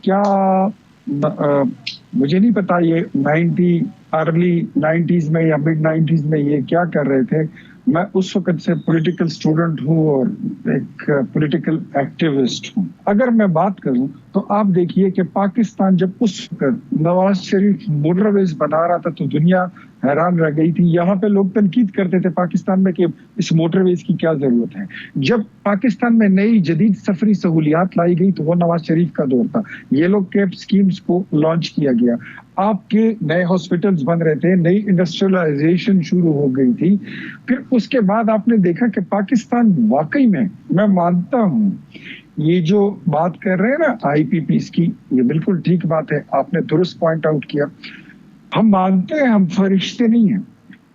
کیا مجھے نہیں پتا یہ ارلی 90s میں یا مڈ 90s میں یہ کیا کر رہے تھے. میں اس وقت سے پولیٹیکل اسٹوڈنٹ ہوں اور ایک پولیٹیکل ایکٹیوسٹ ہوں. اگر میں بات کروں تو آپ دیکھیے کہ پاکستان جب اس وقت نواز شریف موٹر ویز بنا رہا تھا تو دنیا حیران رہ گئی تھی. یہاں پہ لوگ تنقید کرتے تھے پاکستان میں کہ اس موٹر ویز کی کیا ضرورت ہے. جب پاکستان میں نئی جدید سفری سہولیات لائی گئی تو وہ نواز شریف کا دور تھا. یلو کیپ سکیمز کو لانچ کیا گیا, آپ کے نئے ہاسپٹلز بن رہے تھے, نئی انڈسٹریلائزیشن شروع ہو گئی تھی. پھر اس کے بعد آپ نے دیکھا کہ پاکستان واقعی میں مانتا ہوں یہ جو بات کر رہے ہیں نا آئی پی پیز کی, یہ بالکل ٹھیک بات ہے, آپ نے درست پوائنٹ آؤٹ کیا. ہم مانتے ہیں ہم فرشتے نہیں ہیں,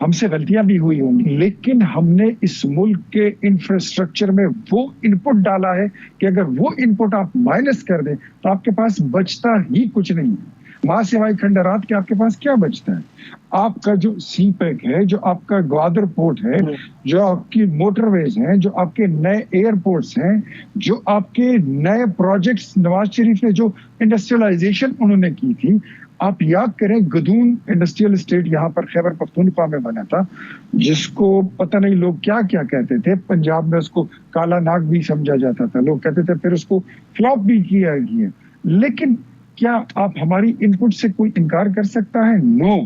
ہم سے غلطیاں بھی ہوئی ہوں گی, لیکن ہم نے اس ملک کے انفراسٹرکچر میں وہ انپٹ ڈالا ہے کہ اگر وہ انپٹ آپ مائنس کر دیں تو آپ کے پاس بچتا ہی کچھ نہیں ہے. ماں سوائے کھنڈرات کے آپ کے پاس کیا بچتا ہے؟ آپ کا جو سی پیک ہے, جو آپ کا گوادر پورٹ ہے, جو آپ کی موٹر ویز ہیں, جو آپ کے نئے ایئرپورٹس ہیں, جو آپ کے نئے پروجیکٹس, نواز شریف نے جو انڈسٹریلائزیشن انہوں نے کی تھی. آپ یاد کریں گدون انڈسٹریل اسٹیٹ یہاں پر خیبر پختونخوا میں بنا تھا, جس کو پتہ نہیں لوگ کیا کیا کہتے تھے. پنجاب میں اس کو کالا ناگ بھی سمجھا جاتا تھا, لوگ کہتے تھے, پھر اس کو فلاپ بھی کیا گیا. لیکن کیا آپ ہماری انپٹ سے کوئی انکار کر سکتا ہے؟ نو.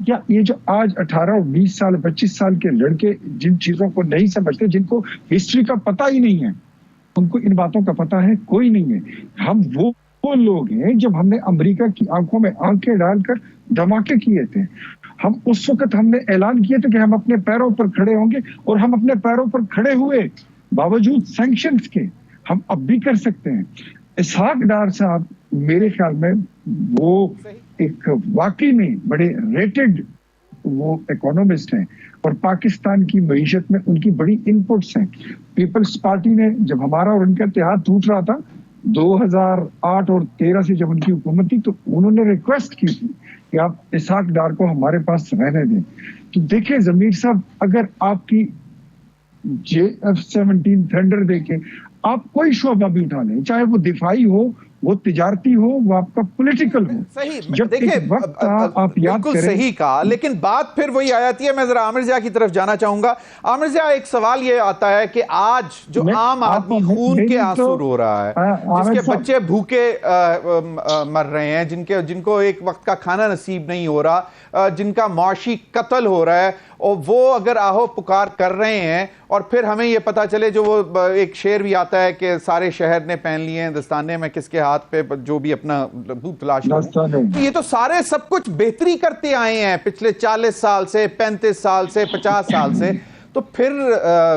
کیا یہ جو آج 18 اور 20 سال 25 سال کے لڑکے جن چیزوں کو نہیں سمجھتے, جن کو ہسٹری کا پتہ ہی نہیں ہے, ان کو ان باتوں کا پتہ ہے؟ کوئی نہیں ہے. ہم وہ لوگ ہیں جب ہم نے امریکہ کی آنکھوں میں آنکھیں ڈال کر دھماکے کیے تھے. ہم اس وقت ہم نے اعلان کیا تھا کہ ہم اپنے پیروں پر کھڑے ہوں گے, اور ہم اپنے پیروں پر کھڑے ہوئے باوجود سینکشنز کے. ہم اب بھی کر سکتے ہیں. اسحاق ڈار صاحب میرے خیال میں وہ ایک واقعی میں بڑے ریٹڈ وہ اکانومسٹ ہیں, اور پاکستان کی معیشت میں ان کی بڑی انپٹس ہیں. پیپلز پارٹی نے جب ہمارا اور ان کا اتحاد ٹوٹ رہا تھا 2008 اور 13 سے جب ان کی حکومت تھی, تو انہوں نے ریکویسٹ کی تھی کہ آپ اسحاق ڈار کو ہمارے پاس رہنے دیں. تو دیکھیں ضمیر صاحب, اگر آپ کی JF-17 تھنڈر دیکھیں, آپ کوئی شعبہ بھی اٹھا لیں, چاہے وہ دفاعی ہو, وہ تجارتی ہو, وہ آپ کا پولیٹیکل ہو. صحیح, دیکھیں بالکل صحیح کہا, لیکن بات پھر وہی آ جاتی ہے. میں ذرا عامر ضیاء کی طرف جانا چاہوں گا. عامر ضیاء, ایک سوال یہ آتا ہے کہ آج جو عام آدمی خون کے آنسو رو رہا ہے, جس کے بچے بھوکے مر رہے ہیں, جن کو ایک وقت کا کھانا نصیب نہیں ہو رہا, جن کا معاشی قتل ہو رہا ہے, اور وہ اگر آہو پکار کر رہے ہیں, اور پھر ہمیں یہ پتا چلے, جو وہ ایک شعر بھی آتا ہے کہ سارے شہر نے پہن لیے ہیں دستانے میں کس کے ہاتھ پہ جو بھی اپنا تلاش کریں. یہ تو سارے سب کچھ بہتری کرتے آئے ہیں پچھلے 40 سال سے, 35 سال سے, 50 سال سے. تو پھر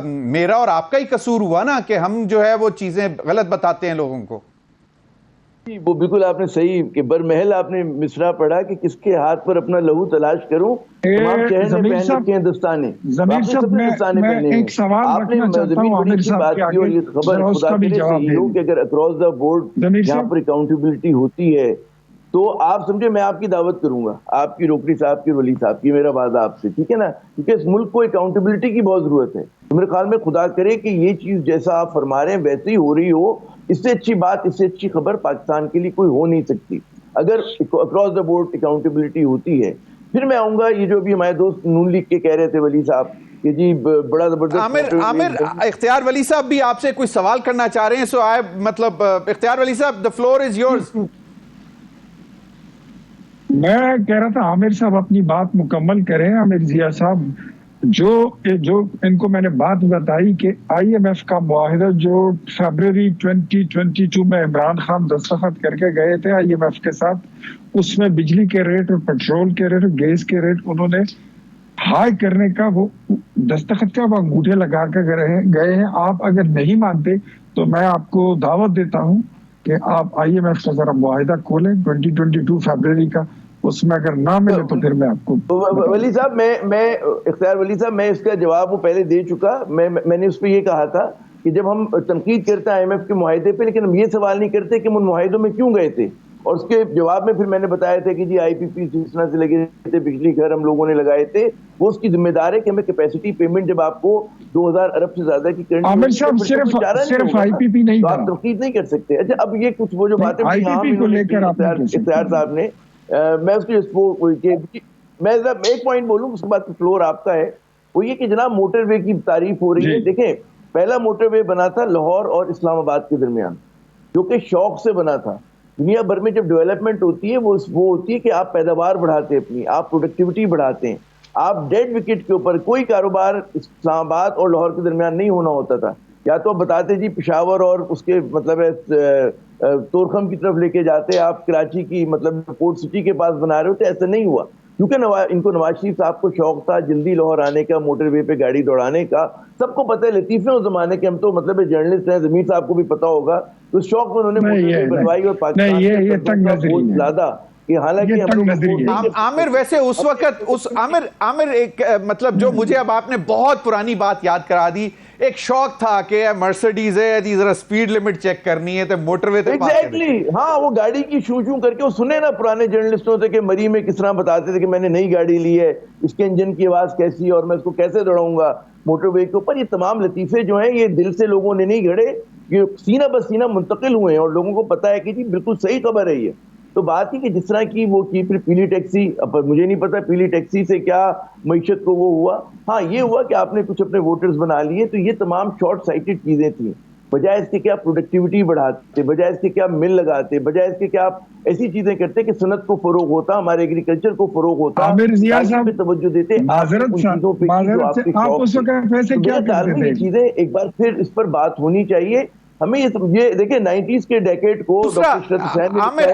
میرا اور آپ کا ہی قصور ہوا نا کہ ہم جو ہے وہ چیزیں غلط بتاتے ہیں لوگوں کو. وہ بالکل آپ نے صحیح کہ برمحل آپ نے مصرع پڑھا کہ کس کے ہاتھ پر اپنا لہو تلاش کروں. تمام شہر نے پہن رکھے ہیں دستانے. ضمیر صاحب میں ایک سوال رکھنا چاہتا ہوں عامر صاحب کے آگے اور یہ خبر خدا کے لیے صحیح ہو کہ اگر اکراس دا بورڈ یہاں پر اکاؤنٹیبلٹی ہوتی ہے تو آپ سمجھے میں آپ کی دعوت کروں گا, آپ کی روکڑی صاحب کی, ولی صاحب کی, میرا وعدہ آپ سے, ٹھیک ہے نا, کیونکہ اس ملک کو اکاؤنٹیبلٹی کی بہت ضرورت ہے. تو میرے خیال میں خدا کرے کہ یہ چیز جیسا آپ فرما رہے ہیں ویسے ہی ہو رہی ہو. اس سے اچھی بات, اس سے اچھی خبر پاکستان کے لیے کوئی ہو نہیں سکتی اگر اکراس دا بورڈ اکاؤنٹیبلٹی ہوتی ہے. پھر میں آؤں گا یہ جو بھی ہمارے دوست نون لیگ کے کہہ رہے تھے ولی صاحب کہ جی بڑا زبردست. عامر اختیار ولی صاحب بھی آپ سے کوئی سوال کرنا چاہ رہے ہیں, سو آئے مطلب اختیار ولی صاحب the floor is yours. میں کہہ رہا تھا عامر صاحب اپنی بات مکمل کریں. عامر ضیاء صاحب جو ان کو میں نے بات بتائی کہ آئی ایم ایف کا معاہدہ جو فیبرری 2022 میں عمران خان دستخط کر کے گئے تھے آئی ایم ایف کے ساتھ, اس میں بجلی کے ریٹ اور پیٹرول کے ریٹ اور گیس کے ریٹ انہوں نے ہائی کرنے کا وہ دستخط کا وہ انگوٹھے لگا کے گئے ہیں. آپ اگر نہیں مانتے تو میں آپ کو دعوت دیتا ہوں کہ آپ آئی ایم ایف کا ذرا معاہدہ کھولیں 2022 فیبرری کا, اس میں اگر نہ ملے تو پھر میں آپ کو ولی صاحب میں اختیار ولی صاحب میں اس کا جواب وہ پہلے دے چکا. میں نے اس پہ یہ کہا تھا کہ جب ہم تنقید کرتے ہیں آئی ایم ایف کے معاہدے پہ, لیکن ہم یہ سوال نہیں کرتے کہ ہم ان معاہدوں میں کیوں گئے تھے. اور اس کے جواب میں پھر میں نے بتایا تھا کہ جی آئی پی پی جس طرح سے لگے تھے, بجلی گھر ہم لوگوں نے لگائے تھے, وہ اس کی ذمہ دار ہے کہ ہمیں کیپیسٹی پیمنٹ جب آپ کو 2000 ارب سے زیادہ کی عامر صاحب صرف آئی پی پی نہیں تو آپ تنقید نہیں کر سکتے. اچھا اب یہ کچھ وہ جو باتیں اختیار صاحب نے, میں اس کی میں ایک پوائنٹ بولوں اس کے بعد فلور آپ کا ہے, وہ یہ کہ جناب موٹر وے کی تعریف ہو رہی ہے. دیکھیں پہلا موٹر وے بنا تھا لاہور اور اسلام آباد کے درمیان, جو کہ شوق سے بنا تھا. دنیا بھر میں جب ڈیولپمنٹ ہوتی ہے وہ ہوتی ہے کہ آپ پیداوار بڑھاتے ہیں اپنی, آپ پروڈکٹیوٹی بڑھاتے ہیں. آپ ڈیڈ وکٹ کے اوپر کوئی کاروبار اسلام آباد اور لاہور کے درمیان نہیں ہونا ہوتا تھا. یا تو آپ بتاتے جی پشاور اور اس کے مطلب تورخم کی طرف لے کے جاتے, آپ کراچی کی مطلب پورٹ سٹی کے پاس بنا رہے ہوتے. ایسا نہیں ہوا کیونکہ ان کو نواز شریف صاحب کو شوق تھا جلدی لاہور آنے کا, موٹر وے پہ گاڑی دوڑانے کا. سب کو پتہ ہے لطیفے اس زمانے کے, ہم تو مطلب جرنلسٹ ہیں, ضمیر صاحب کو بھی پتا ہوگا, تو شوق میں انہوں نے موٹر وے بنوائی اور پاکستان کا زیادہ کہ حالانکہ عامر ویسے اس وقت عامر ایک مطلب جو مجھے اب آپ نے بہت پرانی بات یاد کرا دی, ایک شوق تھا کہ مرسیڈیز ہے ذرا سپیڈ لمٹ چیک کرنی ہے تو موٹر وے تے پاس ایگزیکٹلی. ہاں وہ گاڑی کی شو کر کے وہ سنے نا پرانے جرنلسٹوں سے کہ مری میں کس طرح بتاتے تھے کہ میں نے نئی گاڑی لی ہے, اس کے انجن کی آواز کیسی ہے اور میں اس کو کیسے دوڑاؤں گا موٹر وے کے اوپر. یہ تمام لطیفے جو ہیں یہ دل سے لوگوں نے نہیں گھڑے, یہ سینہ بہ سینہ منتقل ہوئے ہیں اور لوگوں کو پتا ہے کہ جی بالکل صحیح خبر ہے. یہ تو بات ہی کہ جس طرح کی وہ کی پھر پیلی ٹیکسی, مجھے نہیں پتا پیلی ٹیکسی سے کیا معیشت کو وہ ہوا. ہاں یہ ہوا کہ آپ نے کچھ اپنے ووٹرز بنا لیے, تو یہ تمام شارٹ سائٹڈ چیزیں تھیں. بجائے اس کے کیا پروڈکٹیوٹی بڑھاتے, بجائے اس کے کیا مل لگاتے, بجائے اس کے کیا آپ ایسی چیزیں کرتے کہ صنعت کو فروغ ہوتا, ہمارے ایگریکلچر کو فروغ ہوتا, پہ توجہ دیتے. چیزیں ایک بار پھر اس پر بات ہونی چاہیے. ہمیں یہ دیکھیں 90s کے ڈیکیڈ کو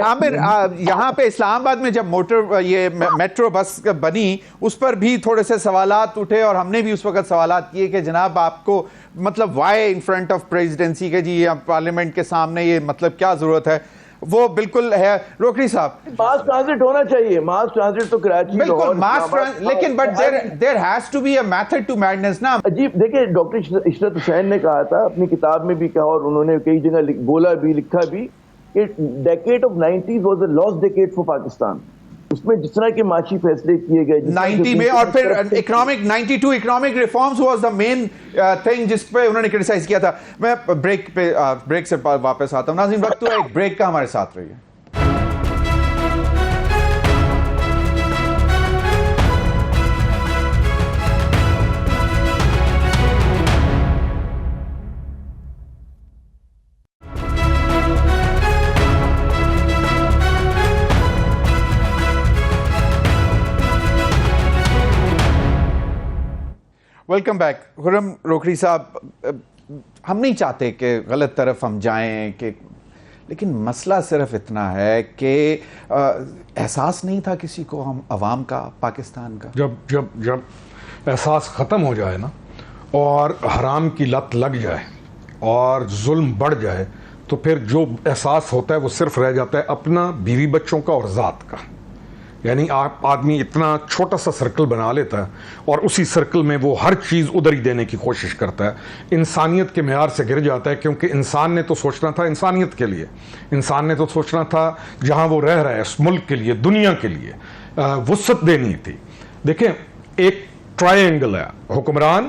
عامر یہاں پہ اسلام آباد میں جب یہ میٹرو بس بنی اس پر بھی تھوڑے سے سوالات اٹھے, اور ہم نے بھی اس وقت سوالات کیے کہ جناب آپ کو مطلب why in front of presidency کے جی پارلیمنٹ کے سامنے یہ مطلب کیا ضرورت ہے. وہ بالکل ہے روکڑی صاحب, ماس ٹرانزٹ ہونا چاہیے. ماس ٹرانزٹ تو کراچی بالکل ماس لیکن but there has to be a method to madness نا. عجیب دیکھیں ڈاکٹر عشرت حسین نے کہا تھا اپنی کتاب میں بھی کہا, اور انہوں نے کئی جگہ بولا بھی لکھا بھی کہ decade of 90s was a lost decade for Pakistan. اس میں جس طرح کے معاشی فیصلے کیے گئے 90 میں, اور پھر economic 92 economic reforms was the main thing جس پہ انہوں نے کرٹیسائز کیا تھا. میں بریک سے واپس آتا ہوں. ناظرین وقت ہوا ایک بریک کا, ہمارے ساتھ رہیے. Welcome back. خرم روکڑی صاحب, ہم نہیں چاہتے کہ غلط طرف ہم جائیں, کہ لیکن مسئلہ صرف اتنا ہے کہ احساس نہیں تھا کسی کو ہم عوام کا, پاکستان کا. جب احساس ختم ہو جائے نا, اور حرام کی لت لگ جائے اور ظلم بڑھ جائے, تو پھر جو احساس ہوتا ہے وہ صرف رہ جاتا ہے اپنا، بیوی بچوں کا اور ذات کا. یعنی آدمی اتنا چھوٹا سا سرکل بنا لیتا ہے اور اسی سرکل میں وہ ہر چیز ادھر ہی دینے کی کوشش کرتا ہے. انسانیت کے معیار سے گر جاتا ہے، کیونکہ انسان نے تو سوچنا تھا انسانیت کے لیے، انسان نے تو سوچنا تھا جہاں وہ رہ رہا ہے اس ملک کے لیے، دنیا کے لیے وسعت دینی تھی. دیکھیں ایک ٹرائی اینگل ہے، حکمران،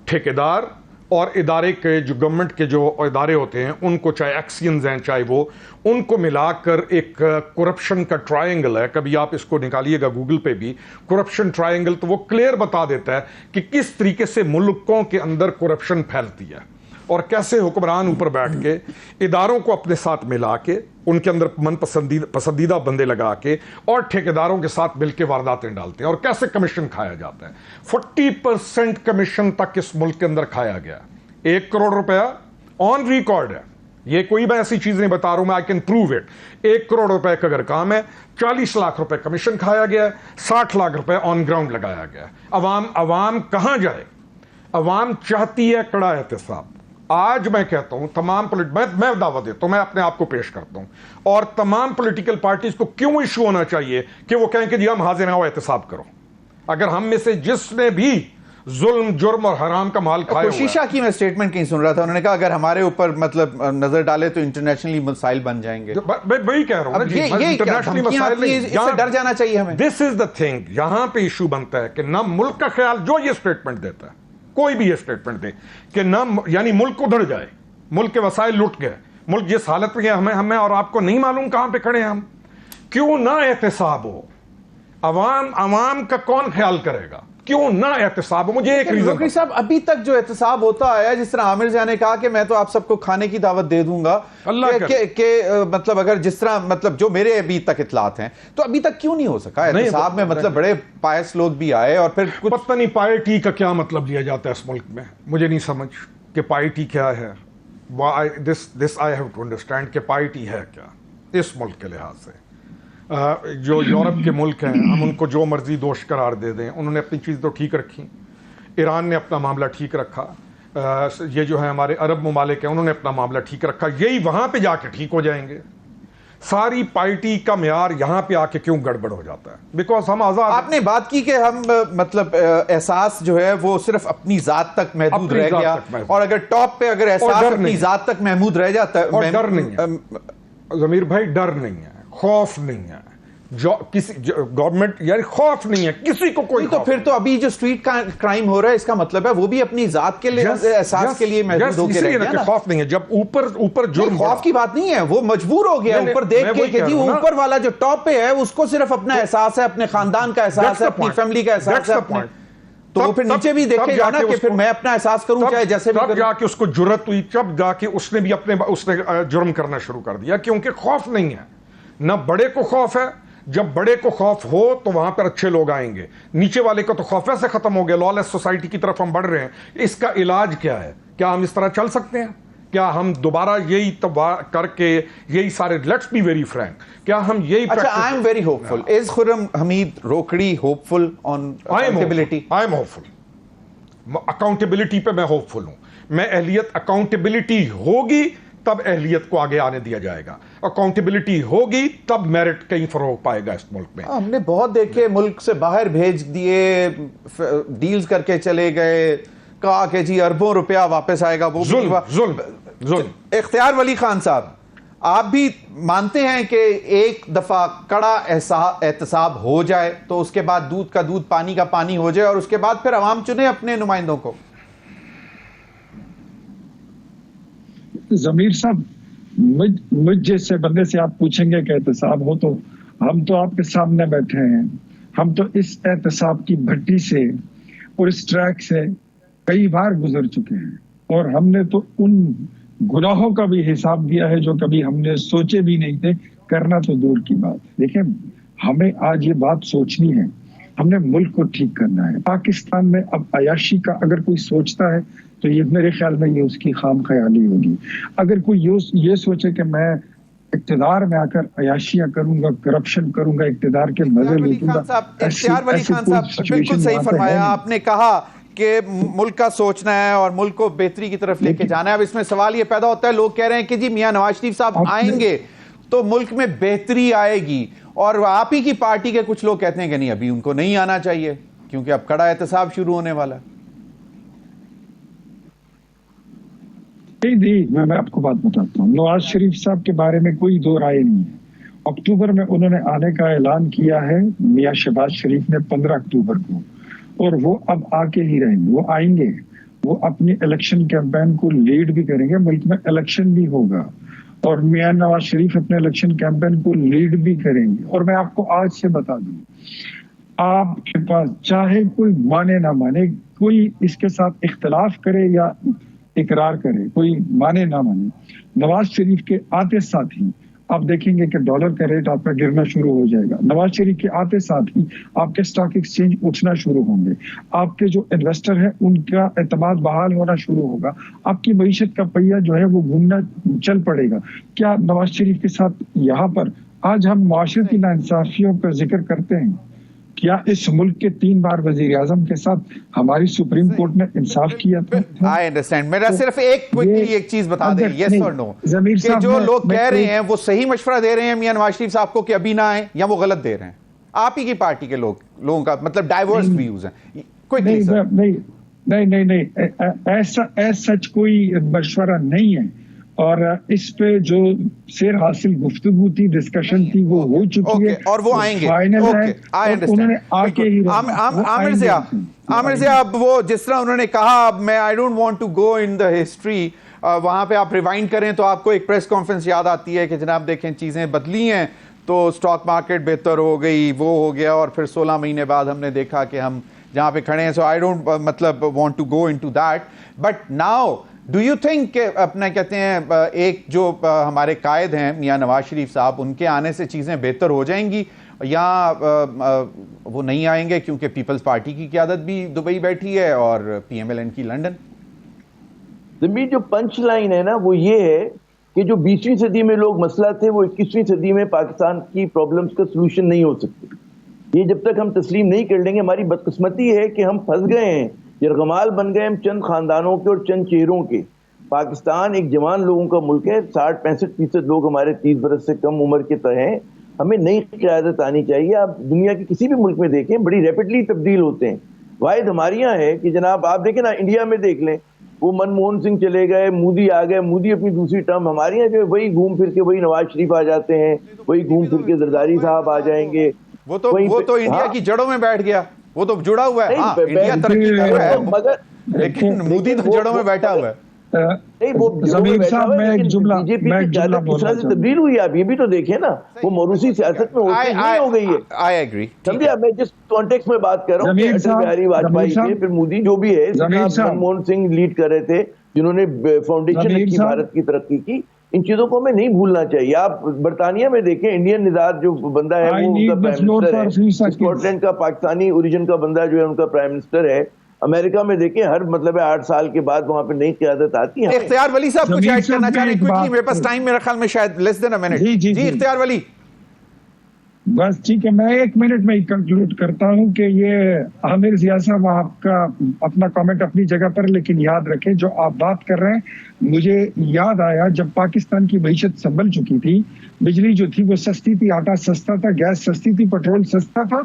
ٹھیکیدار اور ادارے کے جو گورنمنٹ کے جو ادارے ہوتے ہیں ان کو، چاہے ایکسینز ہیں چاہے وہ، ان کو ملا کر ایک کرپشن کا ٹرائنگل ہے. کبھی آپ اس کو نکالیے گا گوگل پہ بھی، کرپشن ٹرائنگل، تو وہ کلیئر بتا دیتا ہے کہ کس طریقے سے ملکوں کے اندر کرپشن پھیلتی ہے اور کیسے حکمران اوپر بیٹھ کے اداروں کو اپنے ساتھ ملا کے ان کے اندر من پسندیدہ بندے لگا کے اور ٹھیکیداروں کے ساتھ مل کے وارداتیں ڈالتے ہیں، اور کیسے کمیشن کھایا جاتا ہے. 40% کمیشن تک اس ملک کے اندر کھایا گیا. 1 کروڑ روپیہ آن ریکارڈ ہے، یہ کوئی میں ایسی چیز نہیں بتا رہا ہوں، میں I can prove it. 1 crore روپے کا اگر کام ہے، 40 لاکھ روپے کمیشن کھایا گیا ہے، 60 لاکھ روپے آن گراؤنڈ لگایا گیا ہے. عوام کہاں جائے؟ عوام چاہتی ہے کڑا احتساب. آج میں کہتا ہوں تمام میں دعوت دیتا ہوں، میں اپنے آپ کو پیش کرتا ہوں، اور تمام پولیٹیکل پارٹیز کو کیوں ایشو ہونا چاہیے کہ وہ کہیں کہ جی ہم حاضر ہیں اور احتساب کرو. اگر ہم میں سے جس نے بھی ظلم، جرم اور حرام کا مال کھایا ہوا ہے. شیشہ کی میں سٹیٹمنٹ کہیں سن رہا تھا، انہوں نے کہا اگر ہمارے اوپر مطلب نظر ڈالے تو انٹرنیشنلی مسائل بن جائیں گے. وہی کہہ رہا ہوں جی، انٹرنیشنلی مسائل نہیں، اس سے ڈر جانا چاہیے ہمیں. دس از دا تھنگ، یہاں پہ ایشو بنتا ہے کہ نہ ملک کا خیال، جو یہ سٹیٹمنٹ دیتا ہے، کوئی بھی یہ سٹیٹمنٹ دے کہ نہ، یعنی ملک ادھر جائے، ملک کے وسائل لٹ گئے، ملک جس حالت میں ہمیں اور آپ کو نہیں معلوم کہاں پہ کھڑے ہیں ہم. کیوں نہ احتساب ہو؟ عوام کا کون خیال کرے گا؟ کیوں نہ احتساب ہو؟ مجھے ایک ذوقی صاحب، ابھی تک جو احتساب ہوتا آیا، جس طرح عامر جان نے کہا کہ میں تو آپ سب کو کھانے کی دعوت دے دوں گا، کہ مطلب اگر جس طرح مطلب جو میرے ابھی تک اطلاعات ہیں، تو ابھی تک کیوں نہیں ہو سکا احتساب میں؟ مطلب بڑے پائس لوگ بھی آئے، اور پھر پتہ نہیں پائٹی کا کیا مطلب لیا جاتا ہے اس ملک میں، مجھے نہیں سمجھ کہ پائٹی کیا ہے. This I have to understand کہ پائٹی ہے کیا اس ملک کے لحاظ سے. جو یورپ کے ملک ہیں، ہم ان کو جو مرضی دوش قرار دے دیں، انہوں نے اپنی چیز تو ٹھیک رکھی. ایران نے اپنا معاملہ ٹھیک رکھا، یہ جو ہے ہمارے عرب ممالک ہیں انہوں نے اپنا معاملہ ٹھیک رکھا. یہی وہاں پہ جا کے ٹھیک ہو جائیں گے. ساری پارٹی کا معیار یہاں پہ آ کے کیوں گڑبڑ ہو جاتا ہے؟ بیکاز ہم آزاد. آپ نے بات کی کہ ہم مطلب احساس جو ہے وہ صرف اپنی ذات تک محدود رہ گیا، اور اگر ٹاپ پہ اگر احساس اپنی ذات تک محدود رہ جاتا ہے. اور ڈر نہیں ہے ضمیر بھائی، ڈر نہیں ہے، خوف نہیں ہے، جو کسی گورنمنٹ یعنی خوف نہیں ہے کسی کو، کوئی. تو پھر تو ابھی جو اسٹریٹ کرائم ہو رہا ہے، اس کا مطلب ہے وہ بھی اپنی ذات کے لیے احساس کے لیے محدود ہو کے رہ گیا نا. خوف نہیں ہے. جب اوپر جرم، خوف کی بات نہیں ہے، وہ مجبور ہو گیا اوپر دیکھ کے کہ جی اوپر والا جو ٹاپ پہ ہے اس کو صرف اپنا احساس ہے، اپنے خاندان کا احساس ہے، اپنی فیملی کا احساس ہے، تو وہ پھر نیچے بھی دیکھے گا نا کہ پھر میں اپنا احساس کروں چاہے جیسے بھی کروں. تب جا کے اس کو جرت ہوئی، جب جا کے اس نے بھی اس نے جرم کرنا شروع کر دیا، کیونکہ خوف نہیں ہے. نہ بڑے کو خوف ہے. جب بڑے کو خوف ہو تو وہاں پر اچھے لوگ آئیں گے. نیچے والے کا تو خوف ایسے ختم ہو گیا. لا لیس سوسائٹی کی طرف ہم بڑھ رہے ہیں. اس کا علاج کیا ہے؟ کیا ہم اس طرح چل سکتے ہیں؟ کیا ہم دوبارہ یہی کر کے یہی سارے، لیٹس بی ویری فرینک، کیا ہم یہی؟ اچھا، I am very hopeful. Is Khurram Hamid Rokri hopeful on accountability? I am hopeful. Accountability پہ میں ہوپ فل ہوں. میں اہلیت، اکاؤنٹیبلٹی ہوگی تب اہلیت کو آگے آنے دیا جائے گا. اکاؤنٹیبلٹی ہوگی تب میرٹ کہیں فروغ پائے گا اس ملک میں. ہم نے بہت دیکھے ملک سے باہر بھیج دیے، ڈیلز کر کے چلے گئے، کہا کہ جی اربوں روپیہ واپس آئے گا. وہ ظلم. اختیار ولی خان صاحب، آپ بھی مانتے ہیں کہ ایک دفعہ کڑا احتساب ہو جائے تو اس کے بعد دودھ کا دودھ، پانی کا پانی ہو جائے، اور اس کے بعد پھر عوام چنے اپنے نمائندوں کو؟ ضمیر صاحب، مجھ جیسے بندے سے آپ پوچھیں گے کہ احتساب ہو، تو ہم تو آپ کے سامنے بیٹھے ہیں. ہم تو اس احتساب کی بھٹی سے اور اس ٹریک سے کئی بار گزر چکے ہیں، اور ہم نے تو ان گناہوں کا بھی حساب دیا ہے جو کبھی ہم نے سوچے بھی نہیں تھے. کرنا تو دور کی بات. دیکھیں، ہمیں آج یہ بات سوچنی ہے، ہم نے ملک کو ٹھیک کرنا ہے. پاکستان میں اب عیاشی کا اگر کوئی سوچتا ہے تو یہ میرے خیال میں یہ اس کی خام خیالی ہوگی. اگر کوئی یہ سوچے کہ میں اقتدار میں آ کر عیاشیاں کروں گا، کرپشن کروں گا، اقتدار کے مزے لوٹوں گا. اختیار ولی خان صاحب بالکل صحیح فرمایا آپ نے. کہا کہ ملک کا سوچنا ہے اور ملک کو بہتری کی طرف لے کے جانا ہے. اب اس میں سوال یہ پیدا ہوتا ہے, لوگ کہہ رہے ہیں کہ جی میاں نواز شریف صاحب آئیں گے تو ملک میں بہتری آئے گی, اور آپ ہی کی پارٹی کے کچھ لوگ کہتے ہیں کہ نہیں, ابھی ان کو نہیں آنا چاہیے کیونکہ اب کڑا احتساب شروع ہونے والا ہے. میں آپ کو بات بتاتا ہوں. نواز شریف صاحب کے بارے میں کوئی دو رائے نہیں ہے. اکتوبر میں انہوں نے آنے کا اعلان کیا ہے میاں شہباز شریف نے 15 اکتوبر کو, اور وہ اب آ کے ہی رہیں گے, وہ آئیں گے, وہ اپنی الیکشن کیمپین کو لیڈ بھی کریں گے, ملک میں الیکشن بھی ہوگا اور میاں نواز شریف اپنے الیکشن کیمپین کو لیڈ بھی کریں گے. اور میں آپ کو آج سے بتا دوں, آپ کے پاس چاہے کوئی مانے نہ مانے, کوئی اس کے ساتھ اختلاف کرے یا اقرار کرے, کوئی مانے نہ مانے, نواز شریف کے آتے ساتھ ہی آپ دیکھیں گے کہ ڈالر کا ریٹ آپ کا گرنا شروع ہو جائے گا. نواز شریف کے آتے ساتھ ہی آپ کے سٹاک ایکسچینج اٹھنا شروع ہوں گے, آپ کے جو انویسٹر ہیں ان کا اعتماد بحال ہونا شروع ہوگا, آپ کی معیشت کا پہیہ جو ہے وہ گھومنا چل پڑے گا. کیا نواز شریف کے ساتھ یہاں پر آج ہم معاشرتی ناانصافیوں پر ذکر کرتے ہیں, کیا اس ملک کے 3 بار وزیر اعظم کے ساتھ ہماری سپریم کورٹ نے انصاف کیا تھا؟ I understand. میرا صرف ایک چیز بتا دیں, yes or no, کہ جو لوگ کہہ رہے ہیں وہ صحیح مشورہ دے رہے ہیں میاں نواز شریف صاحب کو کہ ابھی نہ آئیں, یا وہ غلط دے رہے ہیں؟ آپ ہی کی پارٹی کے لوگوں کا مطلب ڈائیورس ویوز ہیں. نہیں, ایسا سچ کوئی مشورہ نہیں ہے, اور اس پہ جو سیر حاصل گفتگو تھی, ڈسکشن تھی, وہ ہو چکی ہے اور وہ آئیں گے. انہوں نے آ کے ہی عامر سے اب وہ جس طرح انہوں نے کہا, اب میں I don't want to go in the history, وہاں پہ آپ ریوائنڈ کریں تو آپ کو ایک پریس کانفرنس یاد آتی ہے کہ جناب دیکھیں چیزیں بدلی ہیں, تو سٹاک مارکیٹ بہتر ہو گئی, وہ ہو گیا, اور پھر 16 مہینے بعد ہم نے دیکھا کہ ہم جہاں پہ کھڑے ہیں. سو I don't مطلب want to go into that, but now do you think کہ اپنا کہتے ہیں ایک جو ہمارے قائد ہیں میاں نواز شریف صاحب, ان کے آنے سے چیزیں بہتر ہو جائیں گی, یا وہ نہیں آئیں گے کیونکہ پیپلز پارٹی کی قیادت بھی دبئی بیٹھی ہے اور PMLN کی لنڈن؟ زمین جو پنچ لائن ہے نا وہ یہ ہے کہ جو 20ویں صدی میں لوگ مسئلہ تھے وہ 21ویں صدی میں پاکستان کی پرابلمز کا سلوشن نہیں ہو سکتے. یہ جب تک ہم تسلیم نہیں کر لیں گے, ہماری بدقسمتی ہے کہ ہم پھنس گئے ہیں, یرغمال بن گئے ہم چند خاندانوں کے اور چند چہروں کے. پاکستان ایک جوان لوگوں کا ملک ہے, 60-65% لوگ ہمارے 30 برس سے کم عمر کے ہیں. ہمیں نئی قیادت آنی چاہیے. آپ دنیا کے کسی بھی ملک میں دیکھیں بڑی ریپڈلی تبدیل ہوتے ہیں. واحد ہمارے یہاں ہے کہ جناب آپ دیکھیں نا, انڈیا میں دیکھ لیں, وہ منموہن سنگھ چلے گئے, مودی آ گئے, مودی اپنی دوسری ٹرم. ہمارے یہاں جو وہی گھوم پھر کے وہی نواز شریف آ جاتے ہیں, وہی گھوم پھر کے زرداری صاحب آ جائیں گے. وہ تو انڈیا کی جڑوں میں بیٹھ گیا, وہ تو جڑا ہوا ہے. ہاں انڈیا ترقی کر رہا ہے مگر لیکن مودی تو جڑوں میں بیٹھا ہوا ہے. تبدیل ہوئی, آپ یہ بھی تو دیکھیں نا, وہ موروثی سیاست میں ہو گئی ہے. سمجھے, میں جس کانٹیکس میں بات کر رہا ہوں, اٹل بہاری واجپئی کے, پھر مودی جو بھی ہے, منموہن سنگھ لیڈ کر رہے تھے, جنہوں نے فاؤنڈیشن رکھی بھارت کی ترقی کی. ان چیزوں کو ہمیں نہیں بھولنا چاہیے. آپ برطانیہ میں دیکھیں, انڈین نژاد جو بندہ ہے وہ ان کا پرائم منسٹر ہے. اسکاٹ لینڈ کا پاکستانی اوریجن کا بندہ جو ہے ان کا پرائم منسٹر ہے. امریکہ میں دیکھیں ہر 8 سال کے بعد وہاں پہ نئی قیادت آتی ہے. اختیار ولی صاحب کچھ ایڈ کرنا چاہ رہے ہیں کوئکلی, میرے پاس ٹائم میرا خیال میں شاید لیس دین اے منٹ. جی اختیار ولی. بس ٹھیک ہے, میں 1 منٹ میں ہی کنکلوڈ کرتا ہوں کہ یہ عامر ضیاء صاحب آپ کا اپنا کامنٹ اپنی جگہ پر, لیکن یاد رکھیں جو آپ بات کر رہے ہیں مجھے یاد آیا جب پاکستان کی معیشت سنبھل چکی تھی, بجلی جو تھی وہ سستی تھی, آٹا سستا تھا, گیس سستی تھی, پیٹرول سستا تھا,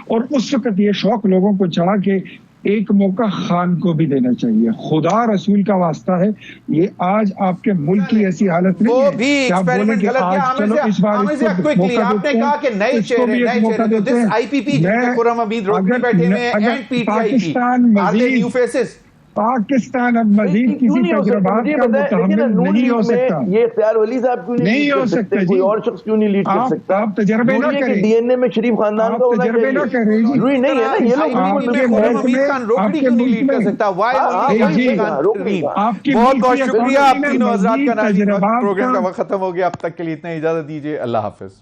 اور اس وقت یہ شوق لوگوں کو چڑھا کہ ایک موقع خان کو بھی دینا چاہیے. خدا رسول کا واسطہ ہے, یہ آج آپ کے ملک کی ایسی حالت نہیں ہے کہ آپ بولیں کہ آج چلو اس بار اس کو موقع آپ نے کہا کہ نئے چہرے دس آئی پی پی خرم حمید روکنی بیٹھے ہوئے ہیں, اینڈ پی ٹی آئی کی, are they new faces. Pakistan اب مزید کسی تجربات کا متحمل نہیں ہو سکتا. یہ اختیار ولی صاحب کیوں نہیں ہو سکتا, کوئی اور شخص کیوں نہیں لیڈ کر سکتا؟ آپ تجربے نہ کریں, ڈی این اے میں شریف خاندان کا ہونا چاہیے. ضروری نہیں ہے نا یہ لوگ بہت بہت شکریہ آپ تینوں حضرات کا. پروگرام کا وقت ختم ہو گیا, اب تک کے لیے اتنا اجازت دیجیے, اللہ حافظ.